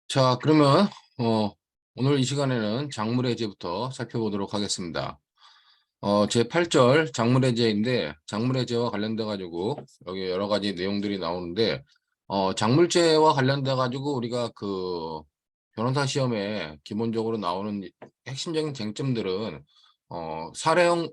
자, 그러면 오늘 이 시간에는 작물해제부터 살펴보도록 하겠습니다. 제 8절 작물해제인데 작물해제와 관련돼 가지고 여기 여러 가지 내용들이 나오는데 작물제와 관련돼 가지고 우리가 그 변호사 시험에 기본적으로 나오는 핵심적인 쟁점들은 사례형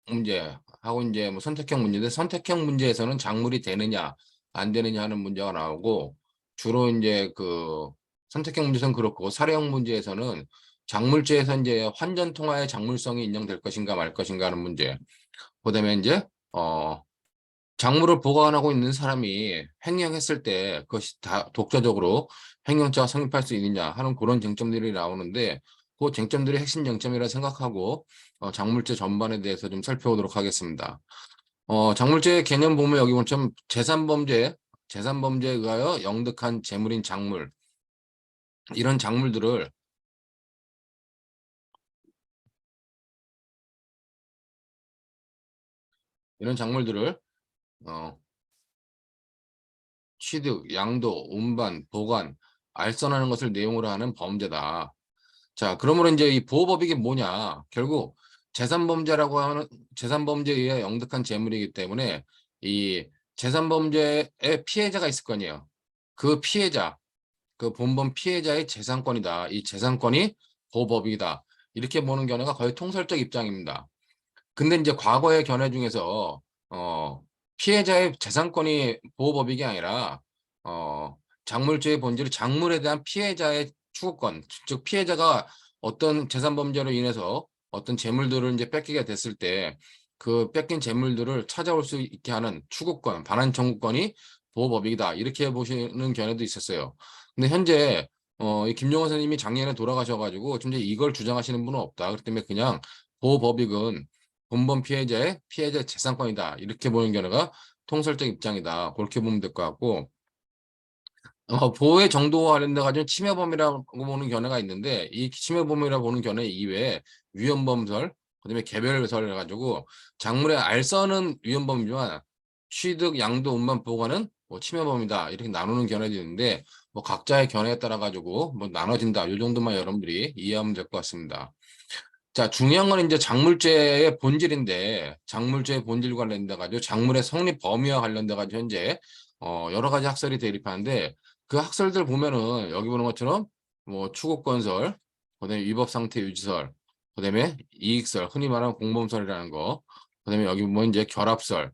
문제하고 이제 뭐 선택형 문제인데 선택형 문제에서는 작물이 되느냐 안 되느냐 하는 문제가 나오고 주로 이제 그 선택형 문제에서는 그렇고 사례형 문제에서는 작물제에서 이제 환전 통화의 작물성이 인정될 것인가 말 것인가 하는 문제. 그다음에 이제 작물을 보관하고 있는 사람이 횡령했을 때 그것이 다 독자적으로 횡령죄가 성립할 수 있느냐 하는 그런 쟁점들이 나오는데 그 쟁점들이 핵심 쟁점이라 생각하고 작물제 전반에 대해서 좀 살펴보도록 하겠습니다. 작물제 개념 보면 여기 보면 재산범죄에 의하여 영득한 재물인 작물 이런 작물들을 이런 작물들을 어, 취득, 양도, 운반, 보관, 알선하는 것을 내용으로 하는 범죄다. 자, 그러므로 이제 이 보호법익이 뭐냐? 결국 재산범죄라고 하는 재산범죄에 의해 영득한 재물이기 때문에 이 재산범죄의 피해자가 있을 거 아니에요. 그 피해자, 그 본범 피해자의 재산권이다. 이 재산권이 보호법이다. 이렇게 보는 견해가 거의 통설적 입장입니다. 근데 이제 과거의 견해 중에서 피해자의 재산권이 보호법익이 아니라 작물죄의 본질이 작물에 대한 피해자의 추구권, 즉 피해자가 어떤 재산 범죄로 인해서 어떤 재물들을 이제 뺏기게 됐을 때 그 뺏긴 재물들을 찾아올 수 있게 하는 추구권, 반환 청구권이 보호법익이다. 이렇게 보시는 견해도 있었어요. 근데 현재 이 김용호 선생님이 작년에 돌아가셔가지고 현재 이걸 주장하시는 분은 없다. 그렇기 때문에 그냥 보호법익은 본범 피해자의 피해자 재산권이다. 이렇게 보는 견해가 통설적 입장이다. 그렇게 보면 될 것 같고 보호의 정도와 관련돼 가지고 침해범이라고 보는 견해가 있는데 이 침해범이라고 보는 견해 이외에 위헌범설, 그다음에 개별설 해가지고 작물의 알선은 위헌범이지만 취득, 양도, 운반, 보관은 뭐 침해범이다 이렇게 나누는 견해도 있는데 뭐 각자의 견해에 따라 가지고 뭐 나눠진다 이 정도만 여러분들이 이해하면 될 것 같습니다. 자, 중요한 건 이제 작물죄의 본질인데, 작물죄의 본질 관련돼 가지고 작물의 성립 범위와 관련돼 가지고 현재 여러 가지 학설이 대립하는데 그 학설들 보면은 여기 보는 것처럼 뭐 추구건설, 그다음에 위법 상태 유지설, 그다음에 이익설, 흔히 말하는 공범설이라는 거, 그다음에 여기 보면 이제 결합설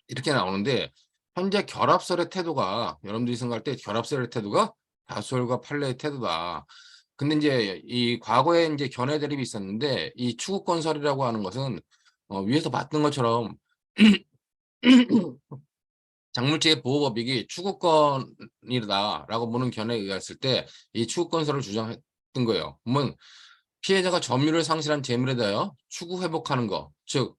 이렇게 나오는데 현재 결합설의 태도가 여러분들이 생각할 때 결합설의 태도가 다수설과 판례의 태도다. 근데 이제 이 과거에 이제 견해 대립이 있었는데 이 추구건설이라고 하는 것은 위에서 봤던 것처럼 작물지의 보호법익이 추구권이다라고 보는 견해에 의했을 때 이 추구건설을 주장했던 거예요. 그러면 피해자가 점유를 상실한 재물에 대하여 추구 회복하는 것, 즉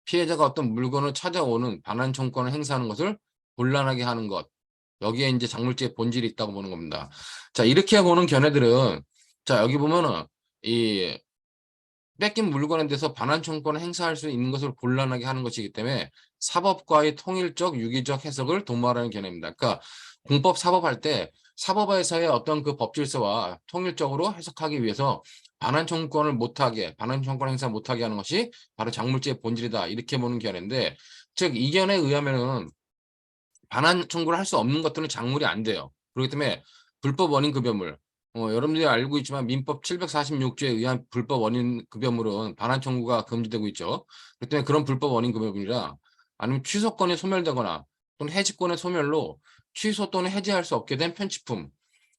피해자가 어떤 물건을 찾아오는 반환 청구권을 행사하는 것을 곤란하게 하는 것. 여기에 이제 작물지의 본질이 있다고 보는 겁니다. 자, 이렇게 보는 견해들은 자, 여기 보면은 이 뺏긴 물건에 대해서 반환 청구권을 행사할 수 있는 것을 곤란하게 하는 것이기 때문에 사법과의 통일적 유기적 해석을 도모하라는 견해입니다. 그러니까 공법 사법할 때 사법에서의 어떤 그 법질서와 통일적으로 해석하기 위해서 반환 청구권을 못하게 반환 청구권 행사 못하게 하는 것이 바로 작물죄의 본질이다 이렇게 보는 견해인데 즉 이 견해에 의하면은 반환 청구를 할 수 없는 것들은 작물이 안 돼요. 그렇기 때문에 불법 원인 급여물 여러분들이 알고 있지만 민법 746조에 의한 불법 원인 급여물은 반환 청구가 금지되고 있죠. 그렇기 때문에 그런 불법 원인 급여물이라 아니면 취소권이 소멸되거나 또는 해지권의 소멸로 취소 또는 해지할 수 없게 된 편취품.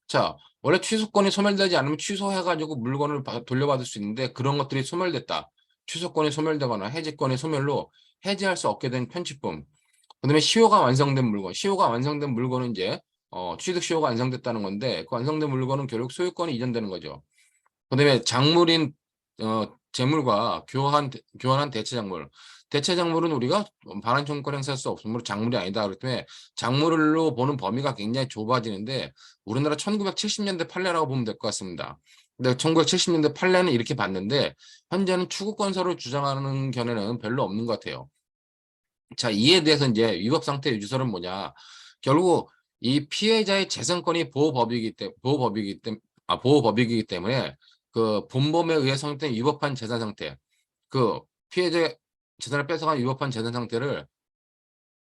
자, 원래 취소권이 소멸되지 않으면 취소해가지고 물건을 돌려받을 수 있는데 그런 것들이 소멸됐다. 취소권이 소멸되거나 해지권의 소멸로 해지할 수 없게 된 편취품. 그다음에 시효가 완성된 물건, 시효가 완성된 물건은 이제 취득 시효가 완성됐다는 건데 그 완성된 물건은 결국 소유권이 이전되는 거죠. 그다음에 작물인 재물과 교환한 대체 작물. 대체 작물은 우리가 반환 청구권 행사할 수 없으므로 작물이 아니다. 그렇기 때문에 작물로 보는 범위가 굉장히 좁아지는데 우리나라 1970년대 판례라고 보면 될 것 같습니다. 근데 1970년대 판례는 이렇게 봤는데 현재는 추구권서를 주장하는 견해는 별로 없는 것 같아요. 자, 이에 대해서 이제 위법 상태 유지설은 뭐냐? 결국 이 피해자의 재산권이 보호법이기 때문에 그 본범에 의해 성립된 위법한 재산 상태, 그 피해자의 재산을 뺏어간 위법한 재산 상태를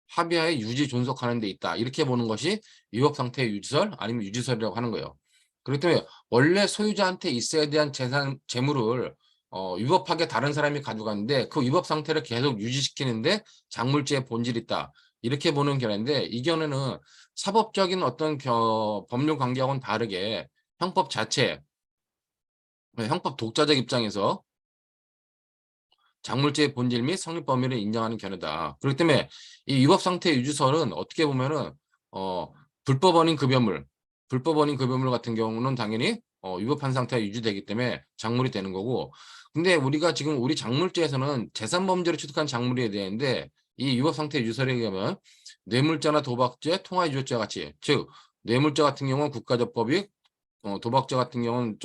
합의하에 유지 존속하는 데 있다. 이렇게 보는 것이 위법 상태의 유지설 아니면 유지설이라고 하는 거예요. 그렇기 때문에 원래 소유자한테 있어야 대한 재물을 위법하게 다른 사람이 가져갔는데 그 위법 상태를 계속 유지시키는데 작물죄의 본질이 있다. 이렇게 보는 견해인데 이 견해는 사법적인 어떤 법률 관계하고는 다르게 형법 자체, 형법 독자적 입장에서 작물죄의 본질 및 성립 범위를 인정하는 견해다. 그렇기 때문에 이 위법 상태 유지설은 어떻게 보면은 불법 원인 급여물 같은 경우는 당연히 위법한 상태가 유지되기 때문에 작물이 되는 거고, 근데 우리가 지금 우리 작물죄에서는 재산 범죄로 취득한 작물에 대한데 이 위법 상태 유지설에 의하면 뇌물죄나 도박죄, 통화유조죄 같이, 즉 뇌물죄 같은 경우는 국가적 법익, 도박죄 같은 경우는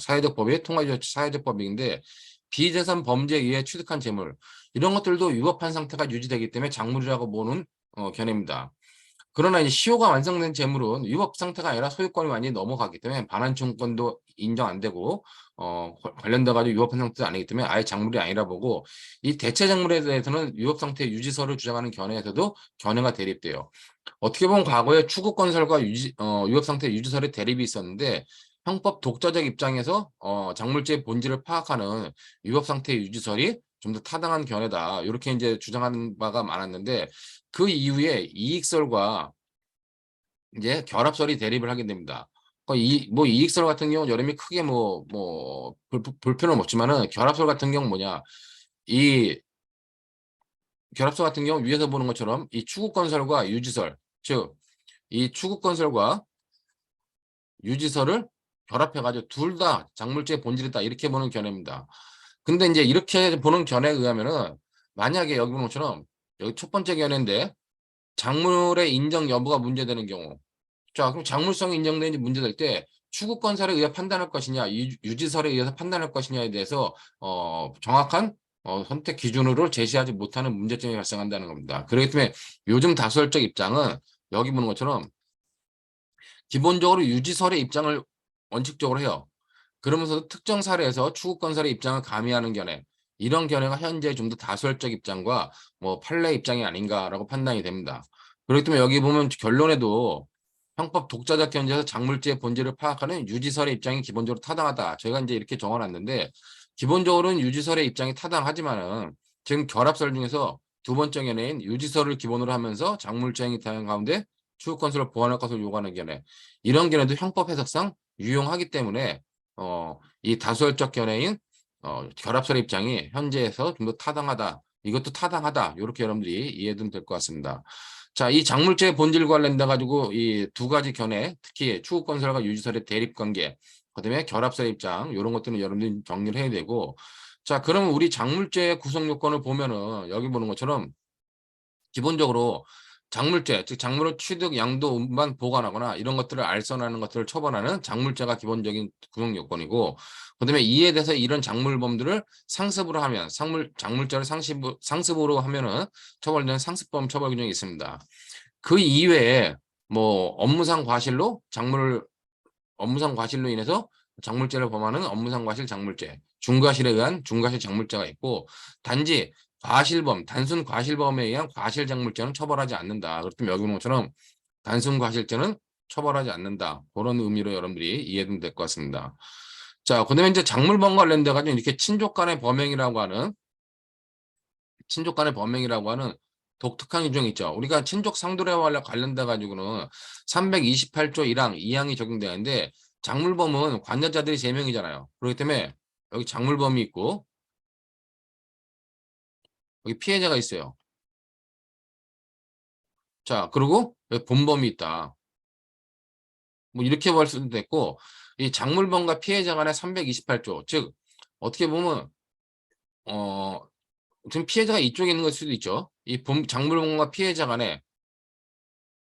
사회적 법익, 통화유조죄 사회적 법익인데 비재산 범죄에 의해 취득한 재물 이런 것들도 위법한 상태가 유지되기 때문에 작물이라고 보는 견해입니다. 그러나 이제 시효가 완성된 재물은 위법 상태가 아니라 소유권이 완전히 넘어가기 때문에 반환청구권도 인정 안 되고 관련돼 가지고 위법한 상태도 아니기 때문에 아예 작물이 아니라 보고, 이 대체 작물에 대해서는 위법 상태 유지설을 주장하는 견해에서도 견해가 대립돼요. 어떻게 보면 과거에 추구건설과 위법 상태 유지설의 대립이 있었는데 형법 독자적 입장에서 작물죄의 본질을 파악하는 위법 상태 유지설이 좀 더 타당한 견해다. 이렇게 이제 주장하는 바가 많았는데 그 이후에 이익설과 이제 결합설이 대립을 하게 됩니다. 이익설 같은 경우는 여름이 크게 불편은 없지만은 결합설 같은 경우는 뭐냐? 이 결합설 같은 경우 위에서 보는 것처럼 이 추구건설과 유지설, 즉 이 추구건설과 유지설을 결합해가지고 둘 다 작물죄의 본질이다 이렇게 보는 견해입니다. 근데 이제 이렇게 보는 견해에 의하면은 만약에 여기 보는 것처럼 여기 첫 번째 견해인데 작물의 인정 여부가 문제되는 경우, 자 그럼 작물성이 인정되는지 문제될 때 추구건설에 의해 판단할 것이냐 유지설에 의해서 판단할 것이냐에 대해서 정확한 선택 기준으로 제시하지 못하는 문제점이 발생한다는 겁니다. 그렇기 때문에 요즘 다수설적 입장은 여기 보는 것처럼 기본적으로 유지설의 입장을 원칙적으로 해요. 그러면서 특정 사례에서 추구건설의 입장을 가미하는 견해, 이런 견해가 현재 좀 더 다수설적 입장과 판례 입장이 아닌가라고 판단이 됩니다. 그렇기 때문에 여기 보면 결론에도 형법 독자적 견제에서 작물죄의 본질을 파악하는 유지설의 입장이 기본적으로 타당하다. 저희가 이제 이렇게 정해놨는데 기본적으로는 유지설의 입장이 타당하지만은 지금 결합설 중에서 두 번째 견해인 유지설을 기본으로 하면서 작물죄 행위 타행 가운데 추후건설을 보완할 것을 요구하는 견해, 이런 견해도 형법 해석상 유용하기 때문에 이 다수설적 견해인 결합설의 입장이 현재에서 좀 더 타당하다. 이것도 타당하다. 이렇게 여러분들이 이해하면 될 것 같습니다. 자, 이 작물죄의 본질 관련돼 가지고 이 두 가지 견해, 특히 추후건설과 유지설의 대립관계, 그다음에 결합설의 입장, 이런 것들은 여러분들이 정리를 해야 되고, 자, 그러면 우리 작물죄의 구성 요건을 보면은 여기 보는 것처럼 기본적으로 작물죄, 즉 작물을 취득, 양도, 운반, 보관하거나 이런 것들을 알선하는 것들을 처벌하는 작물죄가 기본적인 구성 요건이고, 그다음에 이에 대해서 이런 작물범들을 상습으로 하면 작물죄를 상습으로 하면은 처벌되는 상습범 처벌 규정이 있습니다. 그 이외에 업무상 과실로 인해서 작물죄를 범하는 업무상 과실 작물죄, 중과실에 의한 중과실 작물죄가 있고, 단지 단순 과실범에 의한 과실 작물죄는 처벌하지 않는다. 그렇다면 여기 보는 것처럼 단순 과실죄는 처벌하지 않는다. 그런 의미로 여러분들이 이해하면 될 것 같습니다. 자, 그다음에 이제 작물범 관련돼 가지고 이렇게 친족 간의 범행이라고 하는 독특한 규정이 있죠. 우리가 친족 상도례와 관련돼 가지고는 328조 1항 2항이 적용되는데 작물범은 관여자들이 3명이잖아요. 그렇기 때문에 여기 작물범이 있고 여기 피해자가 있어요. 자, 그리고 여기 본범이 있다. 이렇게 볼 수도 있고, 이 작물범과 피해자 간의 328조, 즉 어떻게 보면 어 지금 피해자가 이쪽에 있는 걸 수도 있죠. 작물범과 피해자 간에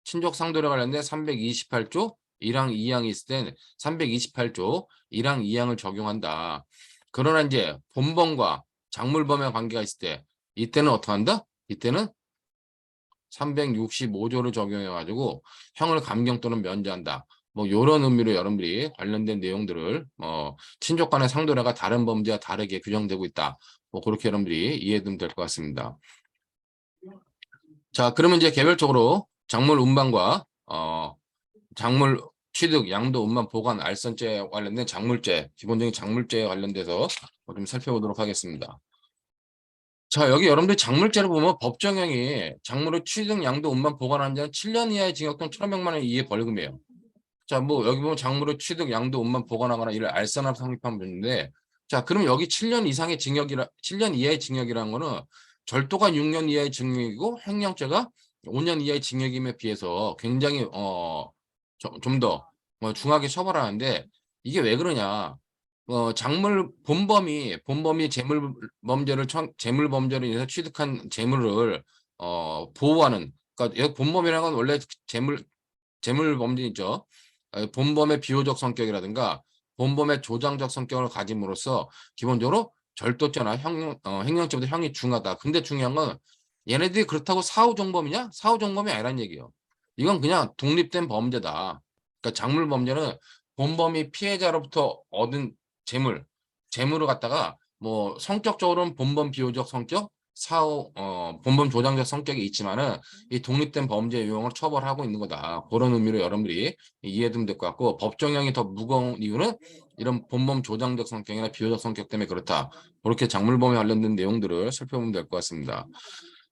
친족 상도례 관련된 328조 1항 2항이 있을 땐 328조 1항 2항을 적용한다. 그러나 이제 본범과 작물범의 관계가 있을 때 이때는 어떻게 한다? 이때는 365조를 적용해 가지고 형을 감경 또는 면제한다. 뭐 요런 의미로 여러분들이 관련된 내용들을 친족 간의 상도례가 다른 범죄와 다르게 규정되고 있다. 뭐 그렇게 여러분들이 이해하면 될 것 같습니다. 자, 그러면 이제 개별적으로 작물 운반과 작물 취득, 양도, 운반, 보관, 알선죄에 관련된 작물죄, 기본적인 작물죄에 관련돼서 좀 살펴보도록 하겠습니다. 자, 여기 여러분들 작물죄를 보면 법정형이 작물을 취득, 양도, 운반, 보관한 자는 7년 이하의 징역 또는 1,500만 원 이하의 벌금이에요. 자, 뭐 여기 보면 작물을 취득, 양도, 운반, 보관하거나 이를 알선하고 성립한 분인데, 자, 그럼 여기 7년 이상의 징역이라 7년 이하의 징역이라는 거는 절도가 6년 이하의 징역이고 횡령죄가 5년 이하의 징역임에 비해서 굉장히 좀 더 중하게 처벌하는데, 이게 왜 그러냐? 작물 본범이 재물 범죄로 인해서 취득한 재물을 보호하는, 그러니까 여기 본범이라는 건 원래 재물 범죄죠. 본범의 비호적 성격이라든가 본범의 조장적 성격을 가짐으로써 기본적으로 절도죄나 횡령죄보다 형이 중하다. 근데 중요한 건 얘네들이 그렇다고 사후정범이냐? 사후정범이 아니란 얘기예요. 이건 그냥 독립된 범죄다. 그러니까 작물 범죄는 본범이 피해자로부터 얻은 재물을 갖다가 뭐 성격적으로는 본범 비호적 성격, 본범 조장적 성격이 있지만은 이 독립된 범죄 유형을 처벌하고 있는 거다. 그런 의미로 여러분들이 이해하면 될 것 같고, 법정형이 더 무거운 이유는 이런 본범 조장적 성격이나 비호적 성격 때문에 그렇다. 그렇게 작물범에 관련된 내용들을 살펴보면 될 것 같습니다.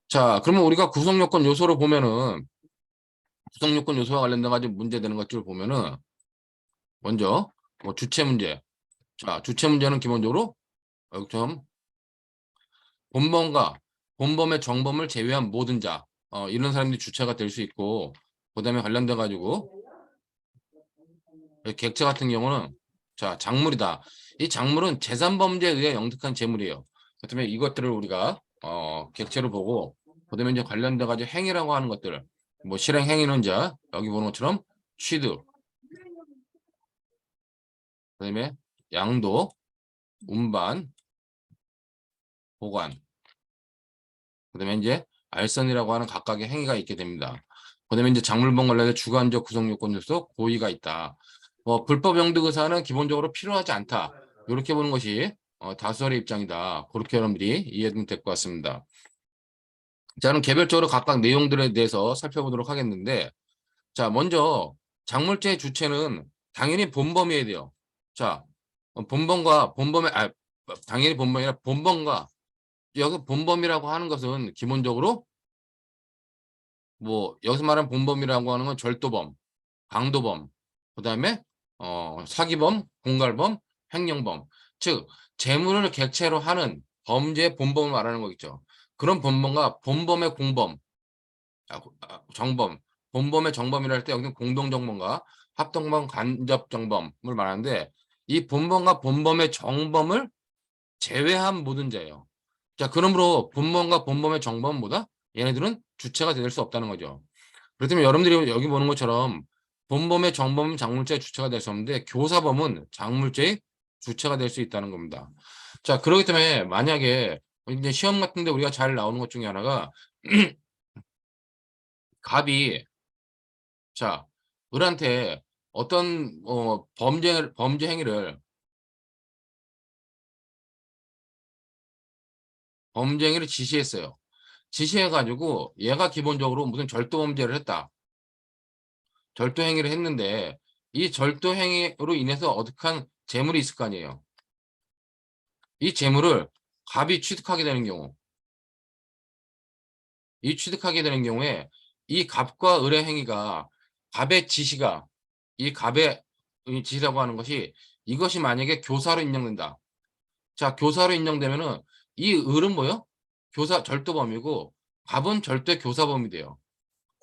자, 그러면 우리가 구성요건 요소를 보면은 구성요건 요소와 관련된 가지고 문제되는 것들을 보면은 먼저 뭐 주체 문제. 자, 주체 문제는 기본적으로 여기처럼 본범의 정범을 제외한 모든 자, 이런 사람들이 주체가 될 수 있고, 그다음에 관련돼 가지고 객체 같은 경우는 자, 작물이다. 이 작물은 재산범죄에 의해 영특한 재물이에요. 그렇다면 이것들을 우리가 객체로 보고, 그다음에 이제 관련돼 가지고 행위라고 하는 것들, 뭐 실행 행위는 자 여기 보는 것처럼 취득, 그다음에 양도, 운반, 보관, 그다음에 이제 알선이라고 하는 각각의 행위가 있게 됩니다. 그다음에 이제 작물범 관련된 주관적 구성 요건 요소 고의가 있다. 불법 영득 의사는 기본적으로 필요하지 않다. 이렇게 보는 것이 다수설의 입장이다. 그렇게 여러분들이 이해하면 될 것 같습니다. 자, 그럼 개별적으로 각각 내용들에 대해서 살펴보도록 하겠는데, 자, 먼저 작물죄의 주체는 당연히 본범이어야 돼요. 자, 당연히 본범이 아니라 본범과, 여기 본범이라고 하는 것은 기본적으로 뭐 여기서 말하는 본범이라고 하는 건 절도범, 강도범, 그다음에 사기범, 공갈범, 횡령범, 즉 재물을 객체로 하는 범죄의 본범을 말하는 거겠죠. 그런 본범과 본범의 공범, 정범, 본범의 정범이라 할 때 여기는 공동정범과 합동범, 간접정범을 말하는데, 이 본범과 본범의 정범을 제외한 모든 죄예요. 자, 그러므로 본범과 본범의 정범보다 얘네들은 주체가 될 수 없다는 거죠. 그렇다면 여러분들이 여기 보는 것처럼 본범의 정범은 작물죄의 주체가 될 수 없는데 교사범은 작물죄의 주체가 될 수 있다는 겁니다. 자, 그렇기 때문에 만약에 이제 시험 같은데 우리가 잘 나오는 것 중에 하나가 갑이, 자, 을한테 어떤 범죄 행위를 지시했어요. 지시해가지고 얘가 기본적으로 무슨 절도 범죄를 했다. 절도 행위를 했는데 이 절도 행위로 인해서 어득한 재물이 있을 거 아니에요. 이 재물을 갑이 취득하게 되는 경우, 이 갑과 을의 행위가 갑의 지시가 이 갑의 이 지시라고 하는 것이, 이것이 만약에 교사로 인정된다. 자, 교사로 인정되면은 이 을은 뭐요? 절도범이고 갑은 절도의 교사범이 돼요.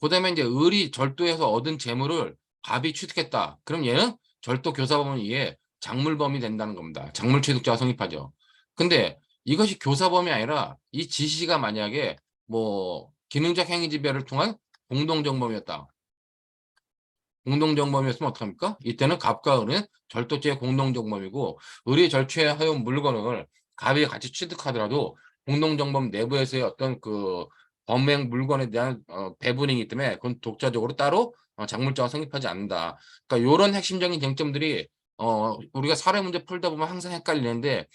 그다음에 이제 을이 절도해서 얻은 재물을 갑이 취득했다. 그럼 얘는 절도 교사범에 의해 작물범이 된다는 겁니다. 작물 취득자가 성립하죠. 근데 이것이 교사범이 아니라 이 지시가 만약에 뭐 기능적 행위 지배를 통한 공동정범이었다. 공동정범이었으면 어떡합니까? 이때는 갑과 을은 절도죄의 공동정범이고, 을이 절취하여온 물건을 갑이 같이 취득하더라도 공동정범 내부에서의 어떤 그 범행 물건에 대한 배분이기 때문에 그건 독자적으로 따로 작물자가 성립하지 않는다. 그러니까 요런 핵심적인 쟁점들이 우리가 사회 문제 풀다 보면 항상 헷갈리는데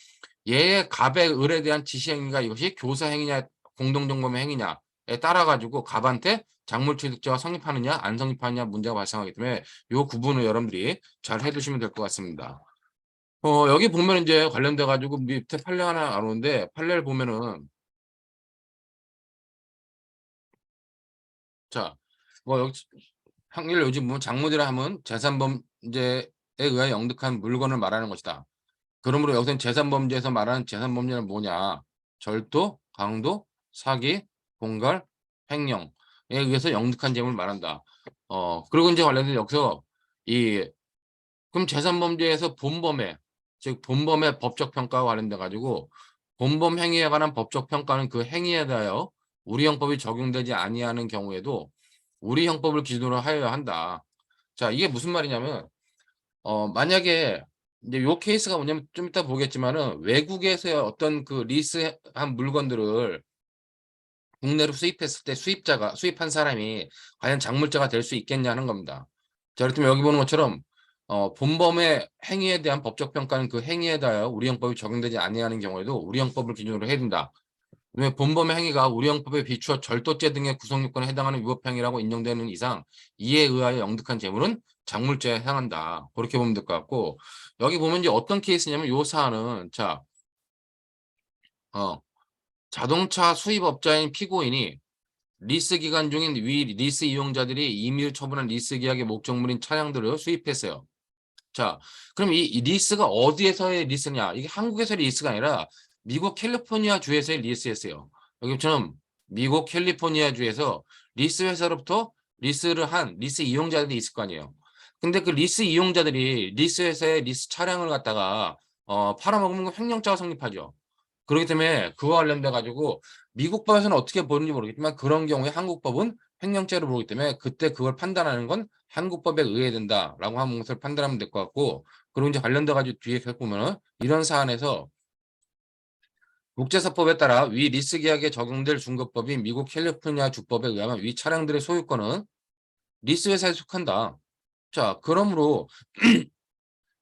얘의 갑의 을에 대한 지시행위가 이것이 교사 행위냐 공동정범의 행위냐에 따라 가지고 갑한테 작물취득자가 성립하느냐 안 성립하느냐 문제가 발생하기 때문에 요 구분을 여러분들이 잘 해두시면 될 것 같습니다. 여기 보면 이제 관련돼 가지고 밑에 판례 하나 나오는데 판례를 보면은 자, 뭐 여기 형일 요즘 보면 작물이라 하면 재산범죄에 의하여 영득한 물건을 말하는 것이다. 그러므로 여기서는 재산범죄에서 말하는 재산범죄는 뭐냐? 절도, 강도, 사기, 공갈, 횡령에 의해서 영득한 재물을 말한다. 그리고 이제 관련해서 여기서 이 그럼 재산범죄에서 본범의 즉 본범의 법적 평가와 관련돼 가지고 본범 행위에 관한 법적 평가는 그 행위에 대하여 우리 형법이 적용되지 아니하는 경우에도 우리 형법을 기준으로 하여야 한다. 자, 이게 무슨 말이냐면 만약에 이제 요 케이스가 뭐냐면 좀 이따 보겠지만은 외국에서의 어떤 그 리스한 물건들을 국내로 수입했을 때 수입한 사람이 과연 작물자가 될 수 있겠냐는 겁니다. 자, 그렇다면 여기 보는 것처럼 본범의 행위에 대한 법적 평가는 그 행위에 대하여 우리 형법이 적용되지 아니하는 경우에도 우리 형법을 기준으로 해야 된다. 왜냐면 본범의 행위가 우리 형법에 비추어 절도죄 등의 구성요건에 해당하는 위법행위라고 인정되는 이상 이에 의하여 영득한 재물은 작물죄에 해당한다. 그렇게 보면 될 것 같고 여기 보면 이제 어떤 케이스냐면 요 사안은 자, 자동차 수입업자인 피고인이 리스 기간 중인 위 리스 이용자들이 임의로 처분한 리스 계약의 목적물인 차량들을 수입했어요. 자, 그럼 이 리스가 어디에서의 리스냐? 이게 한국에서의 리스가 아니라 미국 캘리포니아 주에서의 리스였어요. 여기처럼 미국 캘리포니아 주에서 리스 회사로부터 리스를 한 리스 이용자들이 있을 거 아니에요. 근데 그 리스 이용자들이 리스 회사의 리스 차량을 갖다가 팔아먹으면 횡령죄가 성립하죠. 그렇기 때문에 그와 관련돼 가지고 미국 법에서는 어떻게 보는지 모르겠지만 그런 경우에 한국 법은 횡령죄로 보기 때문에 그때 그걸 판단하는 건 한국 법에 의해야 된다라고 하는 것을 판단하면 될 것 같고 그리고 이제 관련돼 가지고 뒤에 계속 보면은 이런 사안에서 국제사법에 따라 위 리스 계약에 적용될 중거법인 미국 캘리포니아 주법에 의하면 위 차량들의 소유권은 리스 회사에 속한다. 자, 그러므로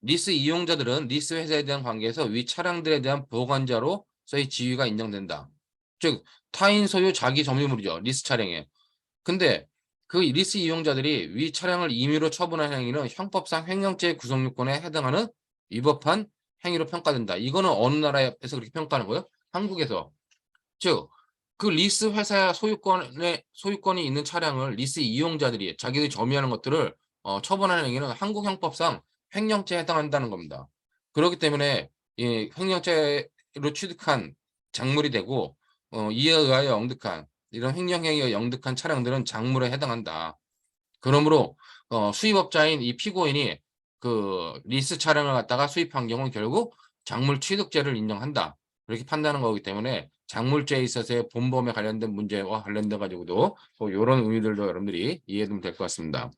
리스 이용자들은 리스 회사에 대한 관계에서 위 차량들에 대한 보관자로서의 지위가 인정된다. 즉 타인 소유 자기 점유물이죠. 리스 차량에. 근데 그 리스 이용자들이 위 차량을 임의로 처분한 행위는 형법상 횡령죄의 구성요건에 해당하는 위법한 행위로 평가된다. 이거는 어느 나라에서 그렇게 평가하는 거예요? 한국에서. 즉 그 리스 회사 소유권이 있는 차량을 리스 이용자들이 자기들이 점유하는 것들을 처분하는 행위는 한국 형법상 횡령죄에 해당한다는 겁니다. 그렇기 때문에 이 횡령죄로 취득한 작물이 되고 이에 의하여 영득한 이런 횡령행위에 영득한 차량들은 작물에 해당한다. 그러므로 수입업자인 이 피고인이 그 리스 차량을 갖다가 수입한 경우는 결국 작물 취득죄를 인정한다. 이렇게 판단하는 거기 때문에 작물죄에 있어서의 본범에 관련된 문제와 관련돼 가지고도 이런 의미들도 여러분들이 이해하면 될 것 같습니다.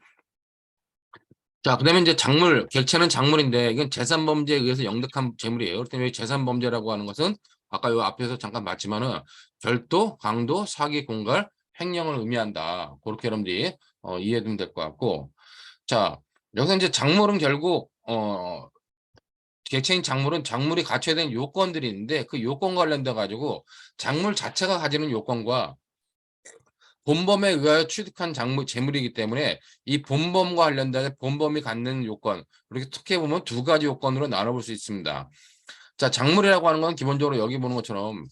자, 그다음에 이제 작물, 객체는 작물인데 이건 재산범죄에 의해서 영득한 재물이에요. 그렇기 때문에 재산범죄라고 하는 것은 아까 요 앞에서 잠깐 봤지만은 절도, 강도, 사기, 공갈, 횡령을 의미한다. 그렇게 여러분들이 이해하면 될 것 같고, 자, 여기서 이제 작물은 결국 객체인 작물이 갖춰야 되는 요건들이 있는데 그 요건 관련돼 가지고 작물 자체가 가지는 요건과 본범에 의하여 취득한 재물이기 때문에 이 본범과 관련된 본범이 갖는 요건 이렇게 어떻게 보면 두 가지 요건으로 나눠볼 수 있습니다. 자, 작물이라고 하는 건 기본적으로 여기 보는 것처럼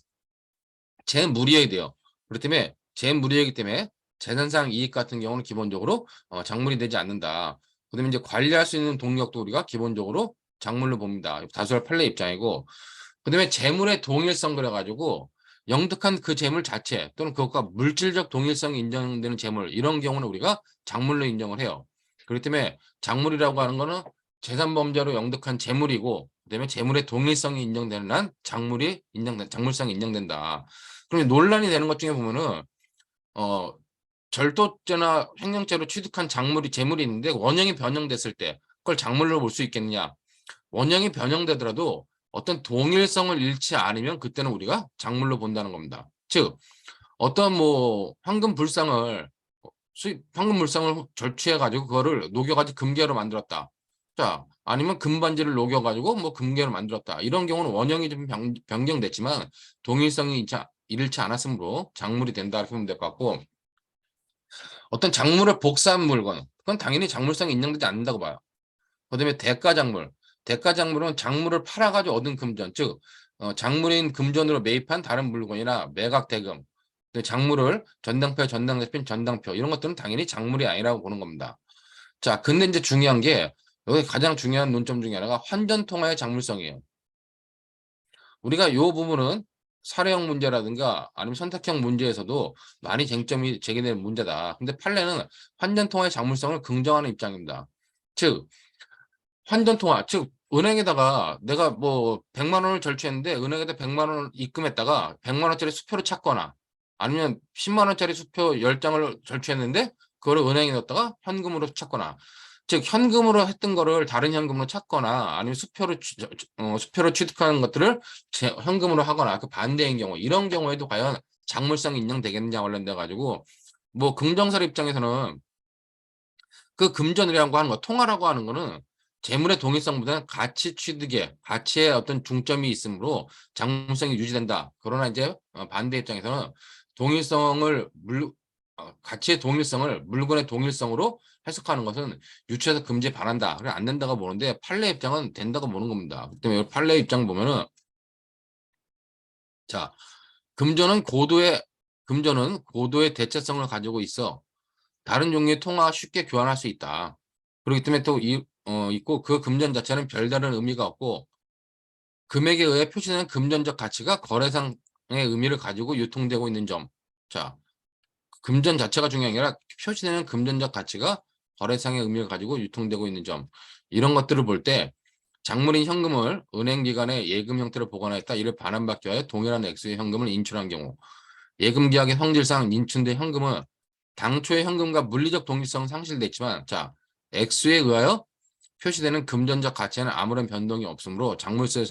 재물이어야 돼요. 그렇기 때문에 재물이기 때문에 재산상 이익 같은 경우는 기본적으로 작물이 되지 않는다. 그다음에 이제 관리할 수 있는 동력도 우리가 기본적으로 작물로 봅니다. 다수할 판례 입장이고 그다음에 재물의 동일성 그래가지고 영득한 그 재물 자체 또는 그것과 물질적 동일성이 인정되는 재물 이런 경우는 우리가 작물로 인정을 해요. 그렇기 때문에 작물이라고 하는 거는 재산범죄로 영득한 재물이고 그다음에 재물의 동일성이 인정되는 한 작물성이 인정된다. 그러면 논란이 되는 것 중에 보면은 절도죄나 횡령죄로 취득한 재물이 있는데 원형이 변형됐을 때 그걸 작물로 볼 수 있겠느냐? 원형이 변형되더라도 어떤 동일성을 잃지 않으면 그때는 우리가 작물로 본다는 겁니다. 즉 어떤 뭐 황금 불상을 수입 황금 물상을 절취해 가지고 그거를 녹여 가지고 금괴로 만들었다. 자, 아니면 금반지를 녹여 가지고 뭐 금괴로 만들었다. 이런 경우는 원형이 좀 변경됐지만 동일성이 일치 않았으므로 작물이 된다 이렇게 보면 될 것 같고, 어떤 작물을 복사한 물건, 그건 당연히 작물성이 인정되지 않는다고 봐요. 그다음에 대가작물. 대가작물은 작물을 팔아 가지고 얻은 금전, 즉 작물인 금전으로 매입한 다른 물건이나 매각 대금, 그 작물을 전당표, 전당대표, 전당표 이런 것들은 당연히 작물이 아니라고 보는 겁니다. 자, 근데 이제 중요한 게, 여기 가장 중요한 논점 중에 하나가 환전통화의 작물성이에요. 우리가 요 부분은 사례형 문제라든가 아니면 선택형 문제에서도 많이 쟁점이 제기되는 문제다. 근데 판례는 환전통화의 작물성을 긍정하는 입장입니다. 즉 환전통화, 즉 은행에다가 내가 뭐 100만 원을 절취했는데 은행에다 100만 원을 입금했다가 100만 원짜리 수표를 찾거나, 아니면 10만 원짜리 수표 10장을 절취했는데 그거를 은행에 넣었다가 현금으로 찾거나, 즉 현금으로 했던 거를 다른 현금으로 찾거나, 아니면 수표로 취득하는 것들을 현금으로 하거나, 그 반대인 경우, 이런 경우에도 과연 작물성이 인정되겠느냐 관련돼 가지고, 뭐 긍정설 입장에서는 그 금전이라고 하는 거, 통화라고 하는 거는 재물의 동일성보다는 가치 취득에, 가치에 어떤 중점이 있으므로 장물성이 유지된다. 그러나 이제 반대 입장에서는 가치의 동일성을 물건의 동일성으로 해석하는 것은 유추해서 금지에 반한다. 그래 안 된다고 보는데, 판례 입장은 된다고 보는 겁니다. 그렇기 때문에 판례 입장 보면은, 자, 금전은 고도의 대체성을 가지고 있어 다른 종류의 통화와 쉽게 교환할 수 있다. 그렇기 때문에 또 있고, 그 금전 자체는 별다른 의미가 없고, 금액에 의해 표시되는 금전적 가치가 거래상의 의미를 가지고 유통되고 있는 점. 자, 금전 자체가 중요한 게 아니라 표시되는 금전적 가치가 거래상의 의미를 가지고 유통되고 있는 점. 이런 것들을 볼 때 작물인 현금을 은행기관에 예금 형태로 보관하였다. 이를 반환받기 위하여 동일한 액수의 현금을 인출한 경우, 예금 계약의 성질상 인출된 현금은 당초의 현금과 물리적 동일성은 상실됐지만, 자, 액수에 의하여 표시되는 금전적 가치에는 아무런 변동이 없으므로 작물세의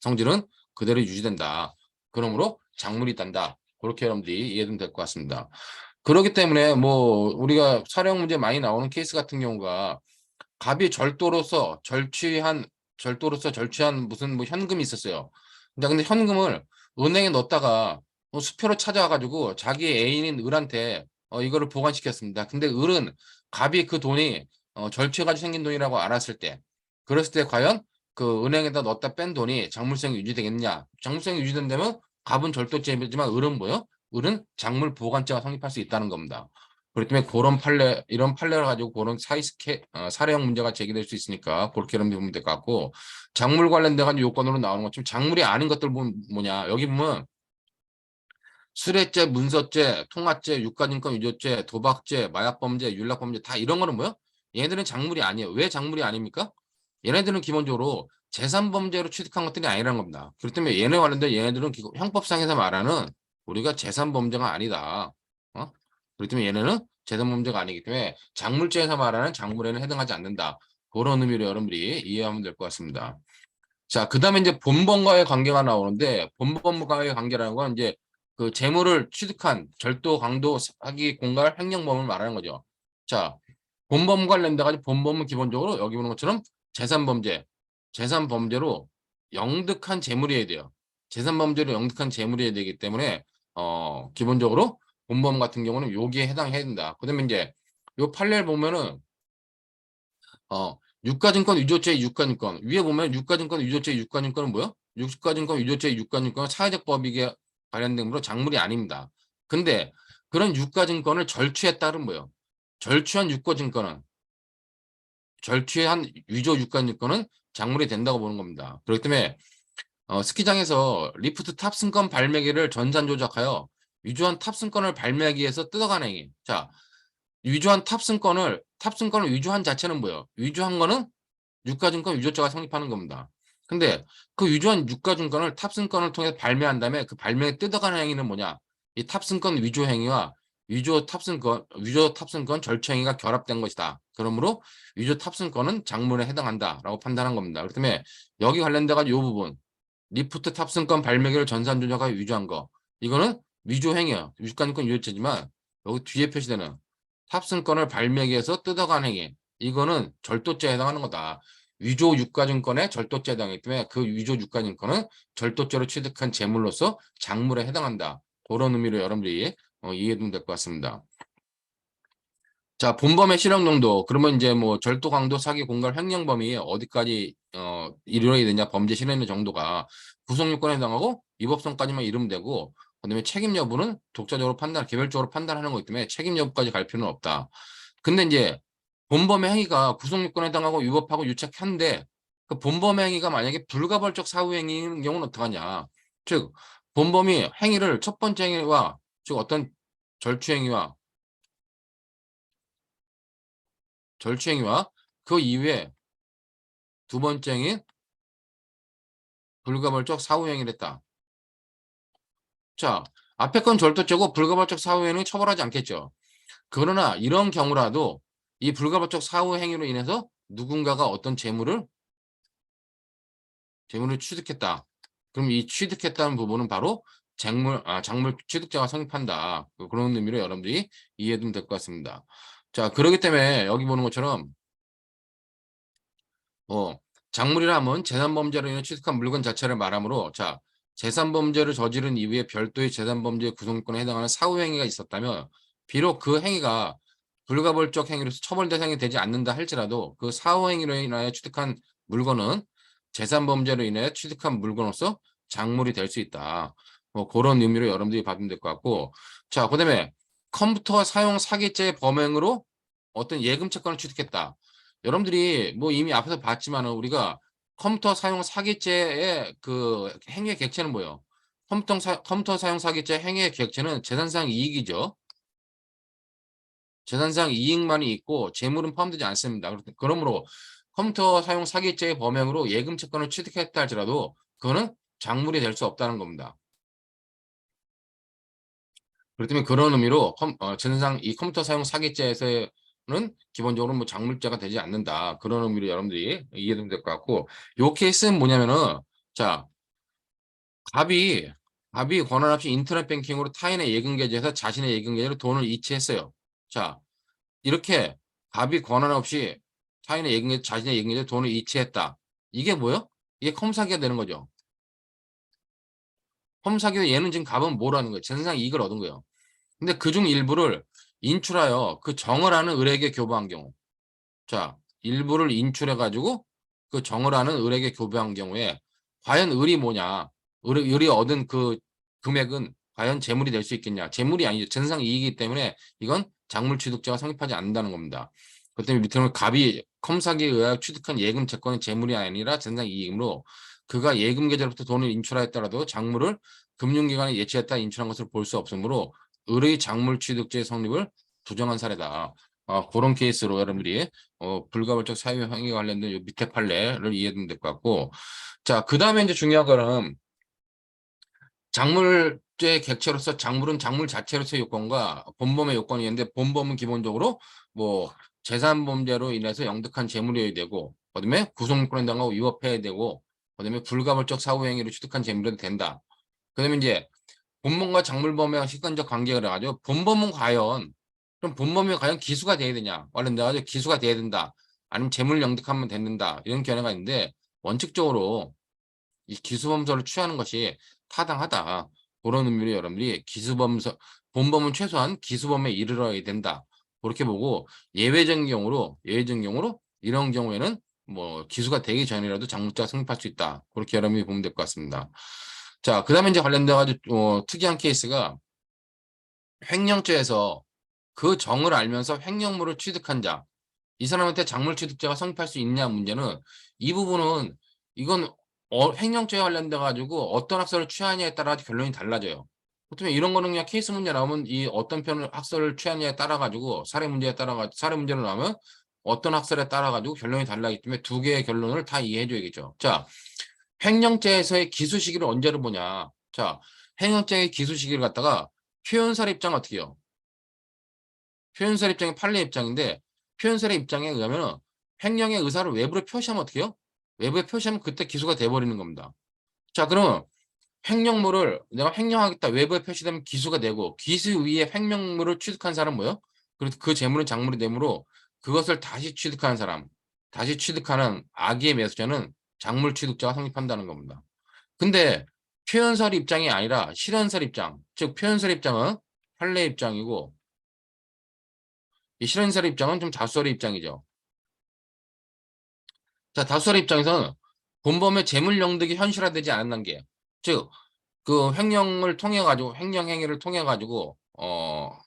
성질은 그대로 유지된다. 그러므로 작물이 딴다. 그렇게 여러분들이 이해하면 될 것 같습니다. 그렇기 때문에 뭐 우리가 사령 문제 많이 나오는 케이스 같은 경우가, 갑이 절도로서 절취한 무슨 뭐 현금이 있었어요. 근데 현금을 은행에 넣었다가 수표로 찾아와가지고 자기 애인인 을한테 이거를 보관시켰습니다. 근데 을은 갑이 그 돈이 절취해가지고 생긴 돈이라고 알았을 때, 그랬을 때 과연 그 은행에다 넣었다 뺀 돈이 작물성이 유지되겠느냐? 작물성이 유지된다면 갑은 절도죄이지만 을은 뭐요? 을은 작물 보관죄가 성립할 수 있다는 겁니다. 그렇기 때문에 이런 판례를 가지고 그런 사례형 문제가 제기될 수 있으니까 그렇게 보면 될 것 같고, 작물 관련돼 가지고 요건으로 나오는 것좀 작물이 아닌 것들 보면 뭐냐, 여기 보면 수뢰죄, 문서죄, 통화죄, 유가증권 위조죄, 도박죄, 마약범죄, 윤락범죄, 다 이런 거는 뭐요? 얘네들은 작물이 아니에요. 왜 작물이 아닙니까? 얘네들은 기본적으로 재산범죄로 취득한 것들이 아니라는 겁니다. 그렇기 때문에 얘네 관련된 얘네들은 형법상에서 말하는 우리가 재산범죄가 아니다. 그렇기 때문에 얘네는 재산범죄가 아니기 때문에 작물죄에서 말하는 작물에는 해당하지 않는다. 그런 의미로 여러분들이 이해하면 될 것 같습니다. 자, 그 다음에 이제 본범과의 관계가 나오는데, 본범과의 관계라는 건 이제 그 재물을 취득한 절도, 강도, 사기, 공갈, 횡령범을 말하는 거죠. 자, 본범 관련돼 가지고 본범은 기본적으로 여기 보는 것처럼 재산범죄로 영득한 재물이어야 돼요. 재산범죄로 영득한 재물이어야 되기 때문에 기본적으로 본범 같은 경우는 여기에 해당해야 된다. 그다음에 이제 요 판례를 보면은 유가증권 위조죄, 유가증권 위에 보면 유가증권 위조죄, 유가증권은 뭐요? 유가증권 위조죄, 유가증권은 사회적 법익에 관련된 거로 작물이 아닙니다. 근데 그런 유가증권을 절취했다는 뭐요? 절취한 유가증권은 절취한 위조 유가증권은 작물이 된다고 보는 겁니다. 그렇기 때문에 스키장에서 리프트 탑승권 발매기를 전산 조작하여 위조한 탑승권을 발매하기 위해서 뜯어간 행위. 자, 위조한 탑승권을 위조한 자체는 뭐예요? 위조한 거는 유가증권 위조죄가 성립하는 겁니다. 근데 그 위조한 유가증권을 탑승권을 통해서 발매한 다음에 그 발매에 뜯어가는 행위는 뭐냐? 이 탑승권 위조 행위와 위조 탑승권 절취 행위가 결합된 것이다. 그러므로 위조 탑승권은 작물에 해당한다라고 판단한 겁니다. 그렇기 때문에 여기 관련돼가 이 부분, 리프트 탑승권 발매기를 전산 조작하여 위조한 거, 이거는 위조행위야. 유가증권 위조죄지만 여기 뒤에 표시되는 탑승권을 발매기에서 뜯어간 행위. 이거는 절도죄에 해당하는 거다. 위조 유가증권의 절도죄에 해당하기 때문에 그 위조 유가증권은 절도죄로 취득한 재물로서 작물에 해당한다. 그런 의미로 여러분들이 이해하면 될 것 같습니다. 자, 본범의 실형 정도. 그러면 이제 뭐 절도, 강도, 사기, 공갈, 횡령 범위 어디까지 이르러야 되냐, 범죄 실현의 정도가 구성요건에 해당하고 위법성까지만 이르면 되고, 그다음에 책임 여부는 독자적으로 개별적으로 판단하는 거기 때문에 책임 여부까지 갈 필요는 없다. 근데 이제 본범의 행위가 구성요건에 해당하고 위법하고 유착한데 그 본범의 행위가 만약에 불가벌적 사후 행위인 경우는 어떡하냐? 즉 본범이 행위를 첫 번째 행위와 즉 어떤 절취행위와 그 이후에 두 번째 행위인 불가벌적 사후행위를 했다. 자, 앞에 건 절도죄고 불가벌적 사후행위는 처벌하지 않겠죠. 그러나 이런 경우라도 이 불가벌적 사후행위로 인해서 누군가가 어떤 재물을 취득했다. 그럼 이 취득했다는 부분은 바로 작물 취득자가 성립한다. 그런 의미로 여러분들이 이해하면 될 것 같습니다. 자, 그렇기 때문에 여기 보는 것처럼 작물이라 하면 재산범죄로 인해 취득한 물건 자체를 말하므로 자, 재산범죄를 저지른 이후에 별도의 재산범죄 구성권에 해당하는 사후행위가 있었다면 비록 그 행위가 불가벌적 행위로서 처벌 대상이 되지 않는다 할지라도 그 사후행위로 인하여 취득한 물건은 재산범죄로 인해 취득한 물건으로서 작물이 될 수 있다. 그런 의미로 여러분들이 받으면 될 것 같고, 자, 그다음에 컴퓨터 사용 사기죄 범행으로 어떤 예금 채권을 취득했다. 여러분들이 뭐 이미 앞에서 봤지만은 우리가 컴퓨터 사용 사기죄의 그 행위의 객체는 뭐예요? 컴퓨터 사용 사기죄 행위의 객체는 재산상 이익이죠. 재산상 이익만이 있고 재물은 포함되지 않습니다. 그러므로 컴퓨터 사용 사기죄의 범행으로 예금 채권을 취득했다 할지라도 그거는 작물이 될 수 없다는 겁니다. 그렇기 때문에 그런 의미로 재산상 이 컴퓨터 사용 사기죄에서는 기본적으로 뭐 작물죄가 되지 않는다. 그런 의미로 여러분들이 이해되면 될 것 같고, 요 케이스는 뭐냐면은 자, 갑이 권한 없이 인터넷 뱅킹으로 타인의 예금 계좌에서 자신의 예금 계좌로 돈을 이체했어요. 자, 이렇게 갑이 권한 없이 타인의 예금 계좌, 자신의 예금 계좌로 돈을 이체했다. 이게 뭐요? 이게 컴사기가 되는 거죠. 컴사기로 얘는 지금 갑은 뭐라는 거예요? 재산상 이익을 얻은 거예요. 근데 그중 일부를 인출하여 그 정을 하는 을에게 교부한 경우. 자, 일부를 인출해가지고 그 정을 하는 을에게 교부한 경우에 과연 을이 뭐냐? 을이 얻은 그 금액은 과연 재물이 될 수 있겠냐? 재물이 아니죠. 재산상 이익이기 때문에 이건 작물 취득자가 성립하지 않는다는 겁니다. 그 때문에 밑에 보면 갑이 컴사기에 의하여 취득한 예금 채권은 재물이 아니라 재산상 이익이므로 그가 예금 계좌로부터 돈을 인출하였더라도 작물을 금융기관에 예치했다 인출한 것을 볼 수 없으므로 을의 작물 취득죄 성립을 부정한 사례다. 그런 케이스로 여러분들이 불가벌적 사유 행위와 관련된 요 밑에 판례를 이해하면 될 것 같고, 자, 그 다음에 이제 중요한 거는 작물죄 객체로서 작물은 작물 자체로서의 요건과 본범의 요건이 있는데 본범은 기본적으로 뭐 재산범죄로 인해서 영득한 재물이어야 되고 그다음에 구성권에 해당하고 위법해야 되고 그다음에 불가벌적 사후행위로 취득한 재물이 된다. 그다음에 이제 본범과 작물범의 시간적 관계가 그래가지고 본범은 과연 그럼 본범이 과연 기수가 돼야 되냐? 관련돼가지고 기수가 돼야 된다. 아니면 재물 영득하면 된다. 이런 견해가 있는데 원칙적으로 이 기수범서를 취하는 것이 타당하다. 그런 의미로 여러분들이 본범은 최소한 기수범에 이르러야 된다. 그렇게 보고 예외적인 경우로 이런 경우에는 뭐 기수가 되기 전이라도 장물자가 성립할 수 있다. 그렇게 여러분이 보면 될 것 같습니다. 자, 그 다음에 이제 관련돼 가지고 특이한 케이스가 횡령죄에서 그 정을 알면서 횡령물을 취득한 자, 이 사람한테 작물 취득죄가 성립할 수 있냐 문제는 이 부분은 이건 횡령죄에 관련돼 가지고 어떤 학설을 취하냐에 따라 결론이 달라져요. 보통 이런 거는 그냥 케이스 문제 나오면 이 어떤 편을 학설을 취하냐에 따라 가지고 사례 문제로 나오면 어떤 학설에 따라 가지고 결론이 달라기 때문에 두 개의 결론을 다 이해해 줘야겠죠. 자, 횡령죄에서의 기수 시기를 언제로 보냐? 자, 횡령죄의 기수 시기를 갖다가 표현사의 입장 어떻게 해요? 표현사의 입장이 판례 입장인데 표현사의 입장에 의하면 횡령의 의사를 외부로 표시하면 어떻게 해요? 외부에 표시하면 그때 기수가 돼버리는 겁니다. 자, 그러면 횡령물을 내가 횡령하겠다 외부에 표시되면 기수가 되고 기수 위에 횡령물을 취득한 사람 뭐요? 그래서 그 재물은 작물이 되므로 그것을 다시 취득하는 사람, 다시 취득하는 악의의 매수자는 작물 취득자가 성립한다는 겁니다. 근데 표현설 입장이 아니라 실현설 입장, 즉 표현설 입장은 판례 입장이고 이 실현설 입장은 좀 다수설의 입장이죠. 자, 다수설의 입장에서는 본범의 재물 영득이 현실화되지 않은 단계, 즉 그 횡령을 통해 가지고 횡령 행위를 통해 가지고